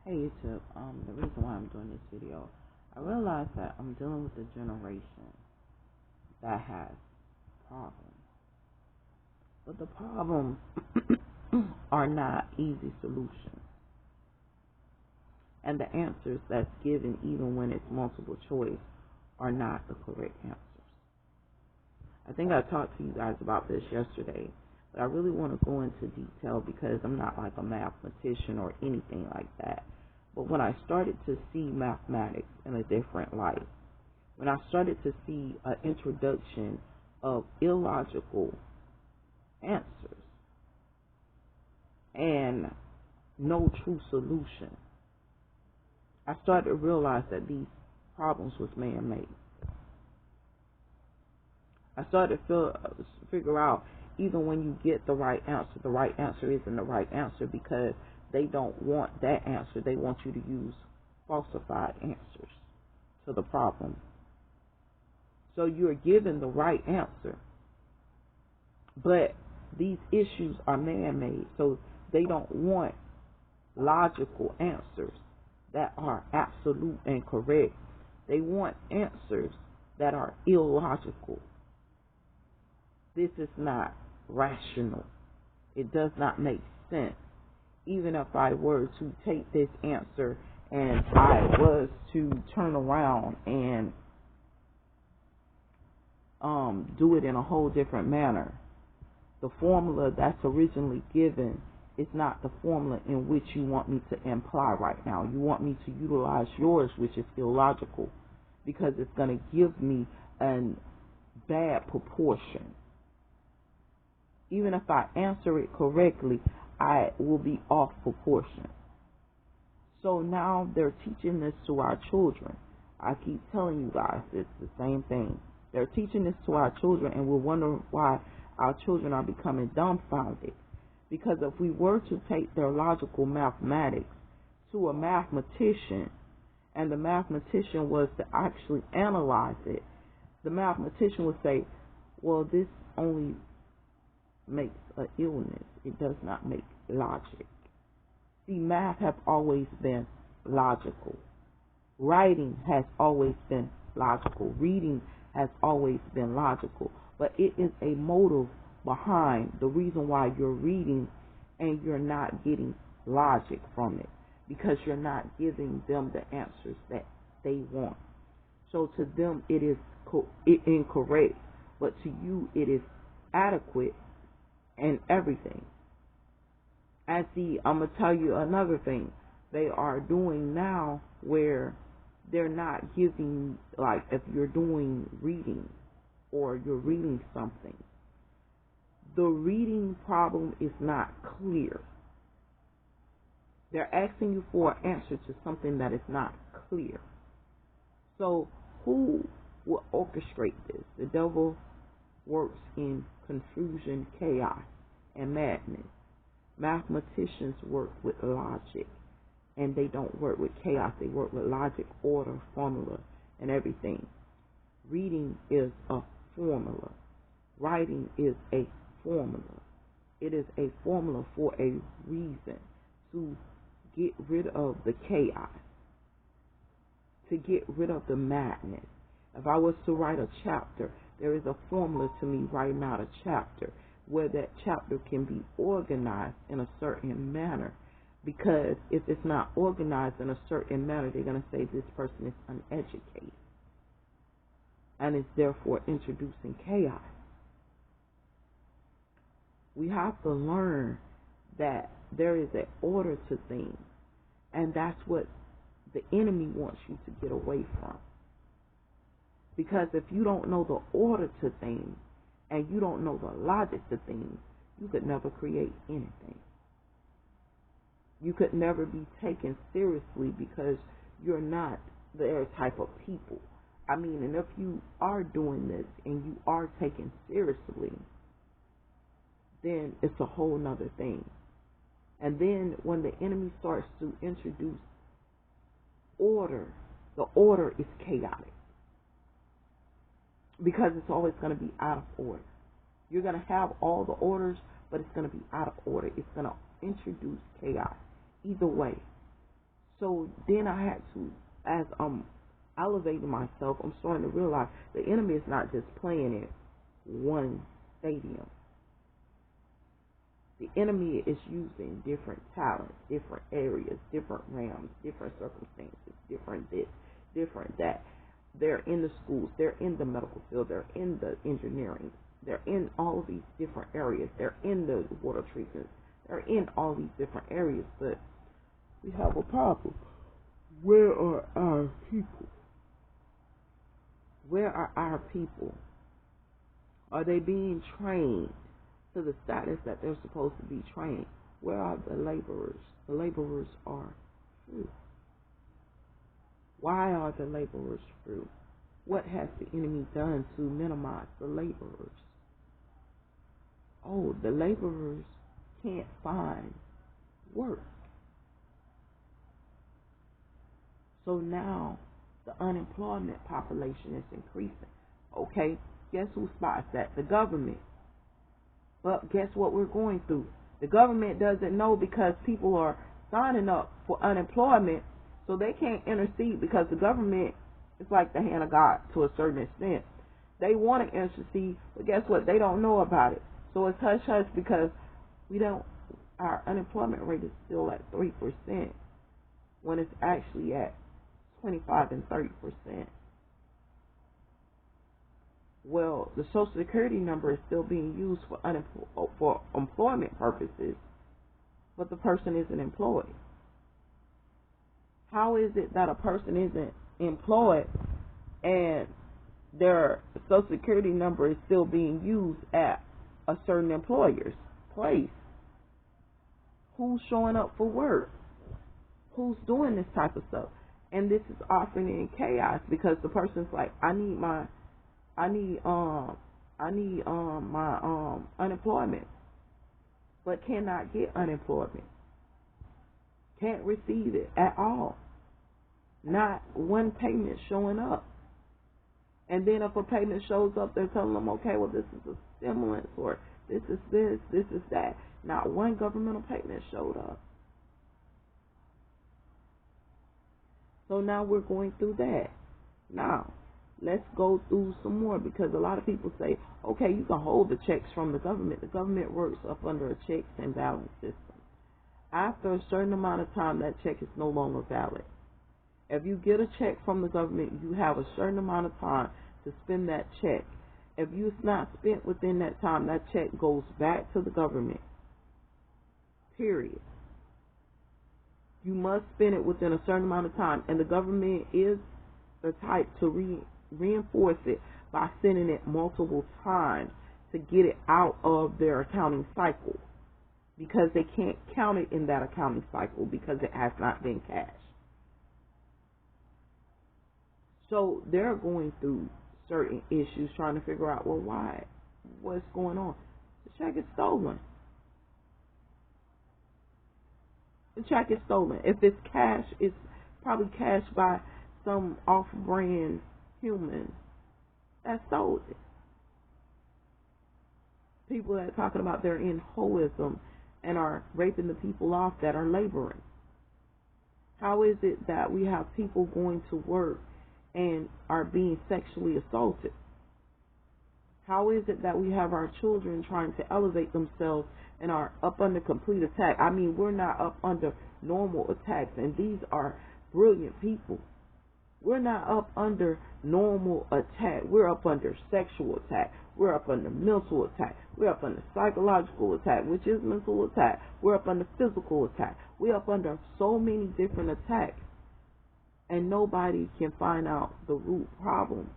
Hey YouTube, the reason why I'm doing this video, I realize that I'm dealing with a generation that has problems. But the problems are not easy solutions. And the answers that's given, even when it's multiple choice, are not the correct answers. I think I talked to you guys about this yesterday, but I really want to go into detail because I'm not like a mathematician or anything like that. But when I started to see mathematics in a different light, when I started to see an introduction of illogical answers and no true solution, I started to realize that these problems was man-made. I started to figure out even when you get the right answer isn't the right answer because they don't want that answer. They want you to use falsified answers to the problem. So you're given the right answer, but these issues are man-made. So they don't want logical answers that are absolute and correct. They want answers that are illogical. This is not rational. It does not make sense. Even if I were to take this answer and I was to turn around and do it in a whole different manner, the formula that's originally given is not the formula in which you want me to imply right now. You want me to utilize yours, which is illogical, because it's going to give me a bad proportion. Even if I answer it correctly, I will be off proportion. So now they're teaching this to our children. I keep telling you guys it's the same thing. They're teaching this to our children, and we're wondering why our children are becoming dumbfounded. Because if we were to take their logical mathematics to a mathematician, and the mathematician was to actually analyze it, the mathematician would say, well, this only makes an illness. It does not make logic. See, math has always been logical. Writing has always been logical. Reading has always been logical. But it is a motive behind the reason why you're reading and you're not getting logic from it, because you're not giving them the answers that they want. So to them it is incorrect, but to you it is adequate and everything. And see, I'm going to tell you another thing they are doing now, where they're not giving, like if you're doing reading or you're reading something, the reading problem is not clear. They're asking you for an answer to something that is not clear. So who will orchestrate this? The devil works in confusion, chaos, and madness. Mathematicians work with logic, and they don't work with chaos. They work with logic, order, formula, and everything. Reading is a formula. Writing is a formula. It is a formula for a reason, to get rid of the chaos, to get rid of the madness. If I was to write a chapter, there is a formula to me writing out a chapter, where that chapter can be organized in a certain manner. Because if it's not organized in a certain manner, they're going to say this person is uneducated and is therefore introducing chaos. We have to learn that there is an order to things, and that's what the enemy wants you to get away from. Because if you don't know the order to things and you don't know the logic to things, you could never create anything. You could never be taken seriously because you're not their type of people. I mean, and if you are doing this and you are taken seriously, then it's a whole nother thing. And then when the enemy starts to introduce order, the order is chaotic. Because it's always going to be out of order. You're going to have all the orders, but it's going to be out of order. It's going to introduce chaos either way. So then I had to, as I'm elevating myself, I'm starting to realize the enemy is not just playing at one stadium. The enemy is using different talents, different areas, different realms, different circumstances, different this, different that. They're in the schools, they're in the medical field, they're in the engineering, they're in all of these different areas, they're in the water treatment, they're in all these different areas, but we have a problem. Where are our people? Where are our people? Are they being trained to the status that they're supposed to be trained? Where are the laborers? The laborers are few. Why are the laborers few? What has the enemy done to minimize the laborers? Oh, the laborers can't find work. So now the unemployment population is increasing. Okay, guess who spots that? The government. But guess what we're going through? The government doesn't know because people are signing up for unemployment, so they can't intercede because the government is like the hand of God to a certain extent. They want to intercede, but guess what? They don't know about it. So it's hush hush because our unemployment rate is still at 3% when it's actually at 25 and 30%. Well, the Social Security number is still being used for employment purposes, but the person isn't employed. How is it that a person isn't employed and their Social Security number is still being used at a certain employer's place? Who's showing up for work? Who's doing this type of stuff? And this is often in chaos because the person's like, I need my unemployment, but cannot get unemployment. Can't receive it at all. Not one payment showing up. And then if a payment shows up, they're telling them, okay, well, this is a stimulus, or this is this, this is that. Not one governmental payment showed up. So now we're going through that. Now, let's go through some more, because a lot of people say, okay, you can hold the checks from the government. The government works up under a checks and balance system. After a certain amount of time, that check is no longer valid. If you get a check from the government, you have a certain amount of time to spend that check. If it's not spent within that time, that check goes back to the government. Period. You must spend it within a certain amount of time, and the government is the type to reinforce it by sending it multiple times to get it out of their accounting cycle, because they can't count it in that accounting cycle because it has not been cashed. So they're going through certain issues trying to figure out, well, why? What's going on? The check is stolen. The check is stolen. If it's cash, it's probably cashed by some off-brand human that stole it. People that are talking about they're in holism and are raping the people off that are laboring. How is it that we have people going to work and are being sexually assaulted? How is it that we have our children trying to elevate themselves and are up under complete attack? I mean, we're not up under normal attacks, and these are brilliant people. We're not up under normal attack. We're up under sexual attack. We're up under mental attack. We're up under psychological attack, which is mental attack. We're up under physical attack. We're up under so many different attacks, and nobody can find out the root problem.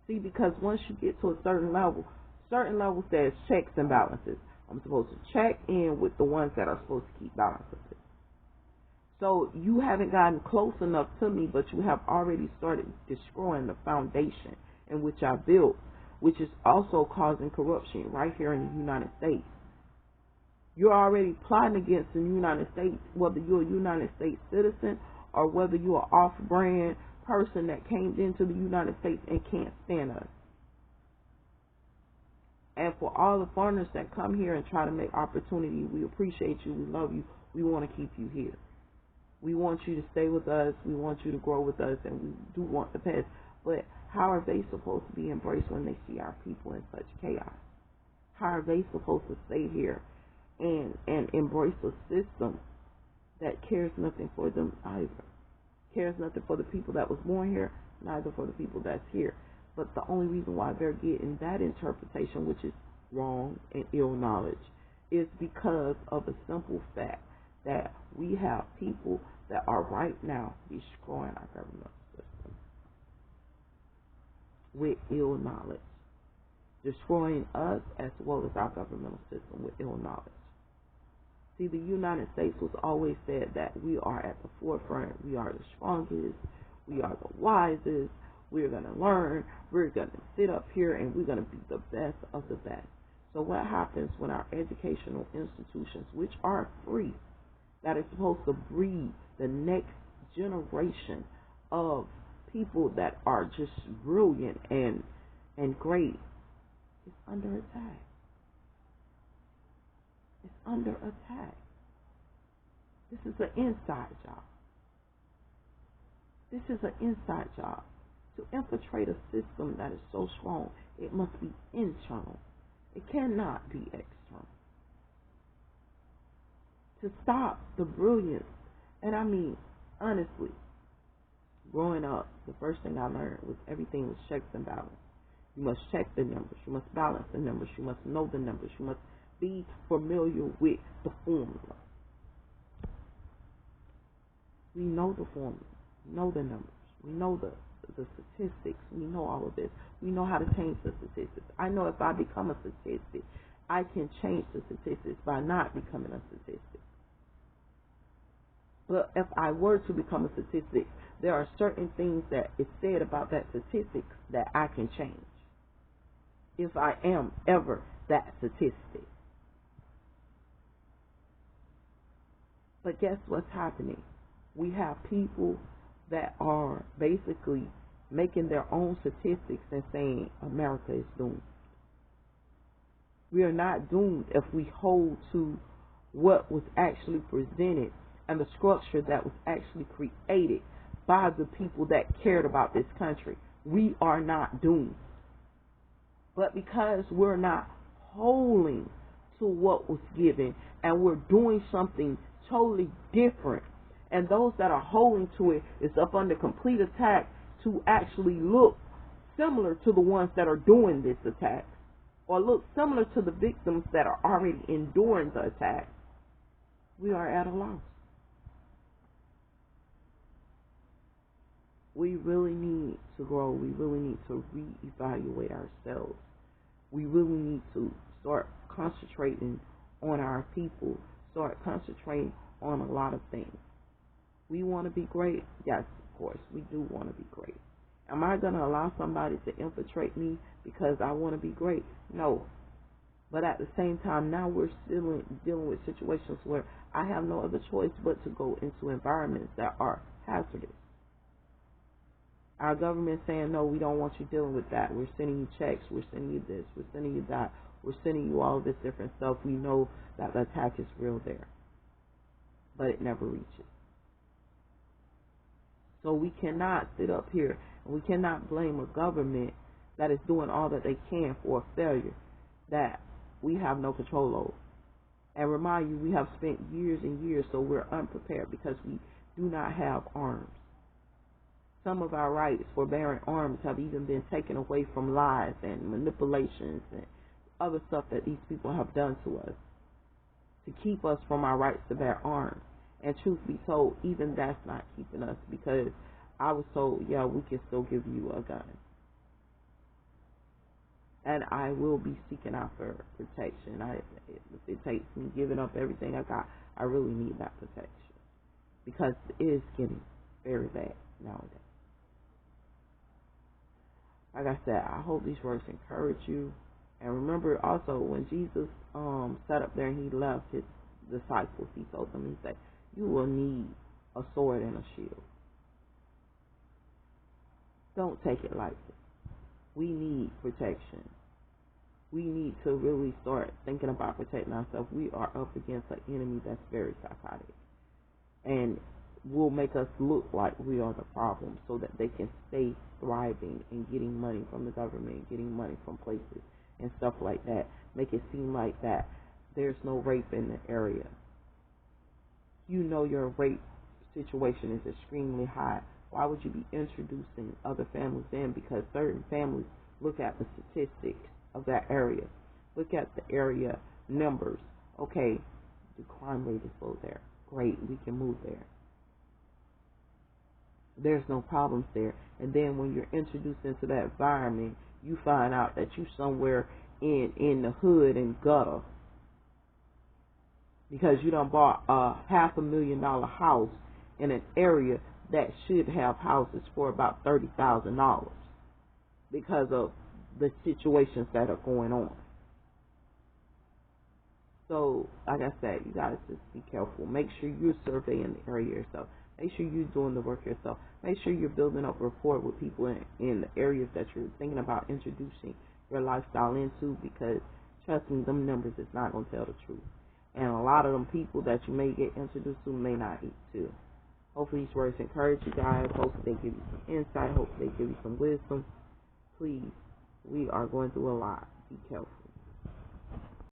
See, because once you get to a certain level says checks and balances. I'm supposed to check in with the ones that are supposed to keep balances. So you haven't gotten close enough to me, but you have already started destroying the foundation in which I built, which is also causing corruption right here in the United States. You're already plotting against the United States, whether you're a United States citizen or whether you're an off-brand person that came into the United States and can't stand us. And for all the foreigners that come here and try to make opportunity, we appreciate you, we love you, we want to keep you here. We want you to stay with us. We want you to grow with us, and we do want the best. But how are they supposed to be embraced when they see our people in such chaos? How are they supposed to stay here and embrace a system that cares nothing for them either? Cares nothing for the people that was born here, neither for the people that's here. But the only reason why they're getting that interpretation, which is wrong and ill knowledge, is because of the simple fact that we have people that are right now destroying our government system with ill knowledge, destroying us as well as our governmental system with ill knowledge. See, the United States was always said that we are at the forefront, we are the strongest, we are the wisest, we're going to learn, we're going to sit up here, and we're going to be the best of the best. So what happens when our educational institutions, which are free, that is supposed to breed the next generation of people that are just brilliant and great, is under attack? It's under attack. This is an inside job. This is an inside job. To infiltrate a system that is so strong, it must be internal. It cannot be external. To stop the brilliance, and I mean, honestly, growing up, the first thing I learned was everything was checks and balance. You must check the numbers. You must balance the numbers. You must know the numbers. You must be familiar with the formula. We know the formula. We know the numbers. We know the statistics. We know all of this. We know how to change the statistics. I know if I become a statistic, I can change the statistics by not becoming a statistic. But if I were to become a statistic, there are certain things that is said about that statistic that I can change. If I am ever that statistic. But guess what's happening? We have people that are basically making their own statistics and saying America is doomed. We are not doomed if we hold to what was actually presented and the structure that was actually created by the people that cared about this country. We are not doomed. But because we're not holding to what was given and we're doing something totally different, and those that are holding to it is up under complete attack to actually look similar to the ones that are doing this attack, or look similar to the victims that are already enduring the attack, we are at a loss. We really need to grow. We really need to reevaluate ourselves. We really need to start concentrating on our people, start concentrating on a lot of things. We want to be great. Yes, of course, we do want to be great. Am I going to allow somebody to infiltrate me because I want to be great? No. But at the same time, now we're still dealing with situations where I have no other choice but to go into environments that are hazardous. Our government saying, no, we don't want you dealing with that. We're sending you checks. We're sending you this. We're sending you that. We're sending you all this different stuff. We know that the attack is real there. But it never reaches. So we cannot sit up here and we cannot blame a government that is doing all that they can for a failure that we have no control over. And remind you, we have spent years and years, so we're unprepared because we do not have arms. Some of our rights for bearing arms have even been taken away from lies and manipulations and other stuff that these people have done to us to keep us from our rights to bear arms. And truth be told, even that's not keeping us, because I was told, yeah, we can still give you a gun. And I will be seeking out for protection. If it takes me giving up everything I got, I really need that protection. Because it is getting very bad nowadays. Like I said, I hope these words encourage you. And remember also, when Jesus sat up there and he left his disciples, he told them, he said, you will need a sword and a shield. Don't take it lightly. We need protection. We need to really start thinking about protecting ourselves. We are up against an enemy that's very psychotic. And will make us look like we are the problem so that they can stay thriving and getting money from the government, getting money from places and stuff like that. Make it seem like that there's no rape in the area. You know your rape situation is extremely high. Why would you be introducing other families in? Because certain families look at the statistics of that area. Look at the area numbers. Okay, the crime rate is low there. Great, we can move there. There's no problems there. And then when you're introduced into that environment, you find out that you're somewhere in the hood and gutter because you done bought a $500,000 house in an area that should have houses for about $30,000 because of the situations that are going on. So, like I said, you guys just be careful. Make sure you're surveying the area yourself. Make sure you're doing the work yourself. Make sure you're building up rapport with people in the areas that you're thinking about introducing your lifestyle into, because trust me, them numbers is not going to tell the truth. And a lot of them people that you may get introduced to may not eat too. Hopefully these words encourage you guys. Hopefully they give you some insight. Hopefully they give you some wisdom. Please, we are going through a lot. Be careful.